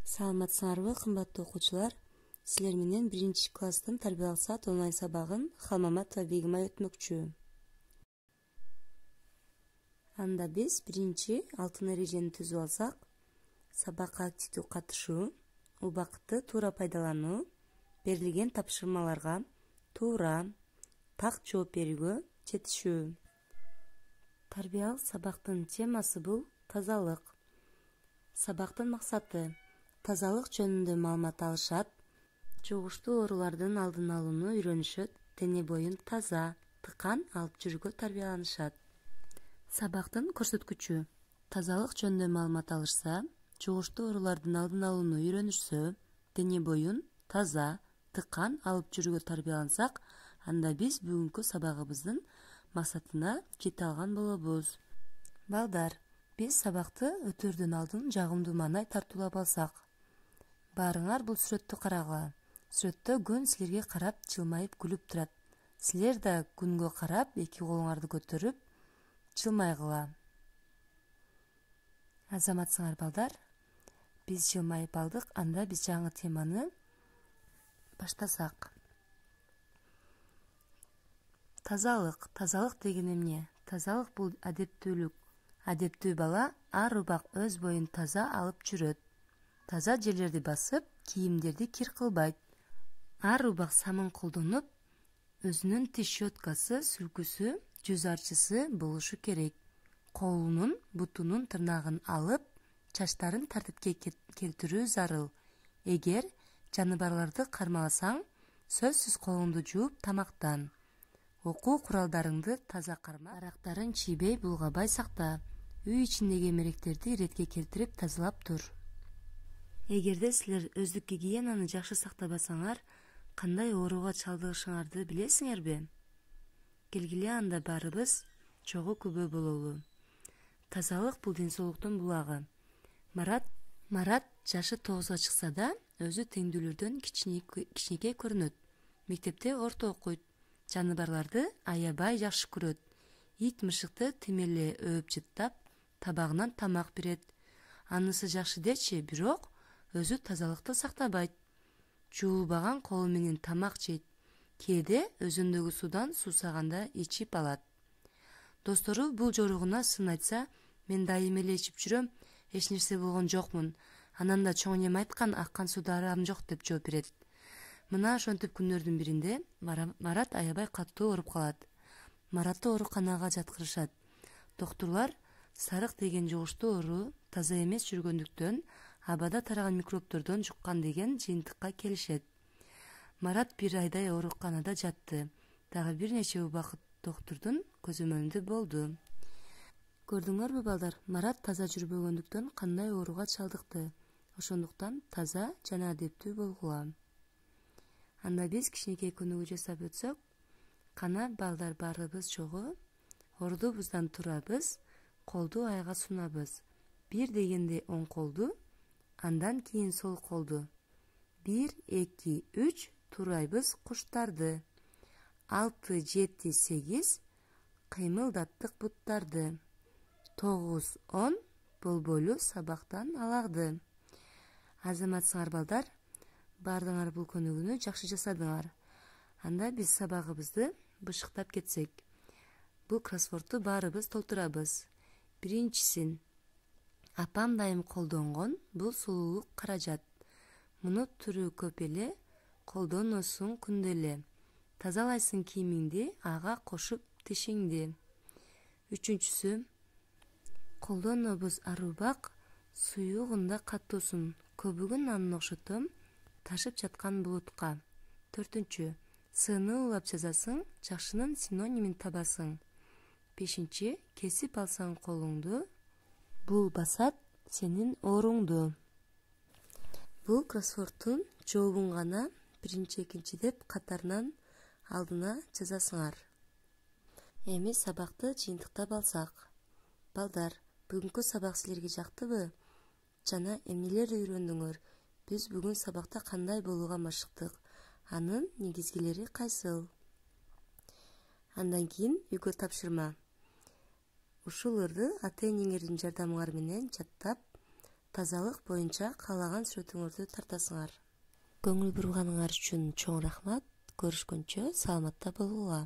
Саламатсыңарбы, кымбаттуу окуучулар? Силер менен 1-класстын тарбиялык саат онлайн сабагын Халмаматова Бегимай өтмөкчү. Анда биз 1-алтын эрежени түзүп алсак, сабакка активдүү катышуу, убакытты туура пайдалануу, берилген тапшырмаларга туура, так жооп берүүгө жетишүү. Тарбиялык сабактын темасы бул тазалык. Сабактын максаты тазалык жөнүндө маалымат алышат, жугуштуу оорулардын алдын алууну үйрөнүшөт, дене боюн таза, тыкан алып жүрүүгө тарбияланышат. Сабактын көрсөткүчү: тазалык жөнүндө маалымат алышса, жугуштуу оорулардын алдын алууну үйрөнүшсө, дене боюн таза, тыкан алып жүрүүгө тарбиялансак, анда биз бүгүнкү сабагыбыздын максатына жете алган болобуз. Балдар, биз сабакты өтөрдөн алдын жагымдуу маанай тартуулап алсак, баарыңар бул сүрөттү карагыла. Сүрөттө күн силерге карап жылмайып күлүп турат. Силер да күнгө карап эки колуңарды көтөрүп жылмайгыла. Азаматсыңар балдар? Биз жылмайып алдык, анда биз жаңы теманы баштасак. Тазалык. Тазалык деген эмне? Тазалык бул адептүүлүк. Адептүү бала ар убак өз боюн таза алып жүрөт. Таза жерлерди басып, кийимдерди кир кылбайт. Ар убак самын колдонуп, өзүнүн тиш щеткасы, сүлкүсү, жүз арчысы болушу керек. Колунун, бутунун тырнагын алып, чачтарын тартипке келтирүү зарыл. Эгер жаныбарларды кармаласаң, сөзсүз колуңду жууп тамактан. Окуу куралдарыңды таза кармап, арактарын чийбей, булгабай сакта. Үй ичиндеги эмеректерди иретке келтирип тазалап тур. Эгерде силер өздүк гигиенаны жакшы сактабасаңар, кандай ооруга чалдыгышыңарды билесиңерби? Келгиле, анда баарыбыз чогуу күбө бололу. Тазалык бул ден-соолуктун булагы. Марат жашы 9-га чыкса да, өзү теңдүүлөрдөн кичинекей көрүнөт. Мектепте орто окуйт. Жаныбарларды аябай жакшы көрөт. Ит мышыкты тимерле өөп жыттап, табагынан тамак берет. Анысы жакшы дечи, бирок өзү тазалыкты сактабайт. Жуулбаган колу менен тамак жейт. Кээде өзөндөгү суудан суусаганда ичип алат. Достору бул жоругуна сын айтса, мен дайым эле ичип жүрөм, эч нерсе болгон жокмун. Анан да чоң энем айткан, аккан сууда арам жок деп жооп берет. Мына ошентип күндөрдүн биринде Марат аябай катуу ооруп калат. Маратты ооруканага жаткырышат. Доктурлар сарык деген жугуштуу оору таза эмес жүргөндүктөн абада тараган микробтордон жуккан деген жыйынтыкка келишет. Марат 1 айдай ооруканада жатты. Дагы бир нече убакыт доктурдун көзөмөлүндө болду. Көрдүңөрбү балдар, Марат таза жүрбөгөндүктөн кандай ооруга чалдыкты. Ошондуктан таза жана адептүү болгула. Анда биз кичинекей көнүгүү жасап өтсөк, кана балдар баарыбыз чогуу ордубуздан турабыз, колду айга сунабыз. 1 дегенде оң колду, андан кийин сол колду. 1, 2, 3 турайбыз куштарды. 6, 7, 8 кыймылдаттык буттарды. 9, 10 болбойлуу сабактан алагды. Азаматсыңар балдар? Баардыгыңар бул көнүгүүнү жакшы жасадыңар. Анда биз сабагыбызды бышыктап кетсек. Бул кроссвордту баарыбыз толтурабыз. Биринчисин апам дайым колдонгон бул сулуулук каражат. Муну түрү көп эле, колдоносуң күндө эле. Тазалайсың кийимиңди, ага кошуп тишиңди. Үчүнчүсү колдонобуз ар убак, суюгунда катуусун. Көбүгүн анын окшотом, ташып жаткан булутка. 4. Сыны улап жазасың, жакшынын синонимин табасың. 5. Кесип алсаң колуңду, бул басат сенин ооруңду. Бул кроссвордтун жообун гана 1, 2 деп катарынан алдына жазасыңар. Эми сабакты жыйынтыктап алсак. Балдар, бүгүнкү сабак силерге жактыбы? Жана эмнелерди үйрөндүңөр? Биз бүгүн сабакта кандай болууга машыктык? Анын негизгилери кайсыл? Андан кийин үйгө тапшырма. Ушуларды ата-энеңердин жардамыңар менен жаттап, тазалык боюнча каалаган сүрөтүңөрдү тартасыңар. Көңүл бурганыңар үчүн чоң рахмат. Көрүшкөнчө саламатта болгула.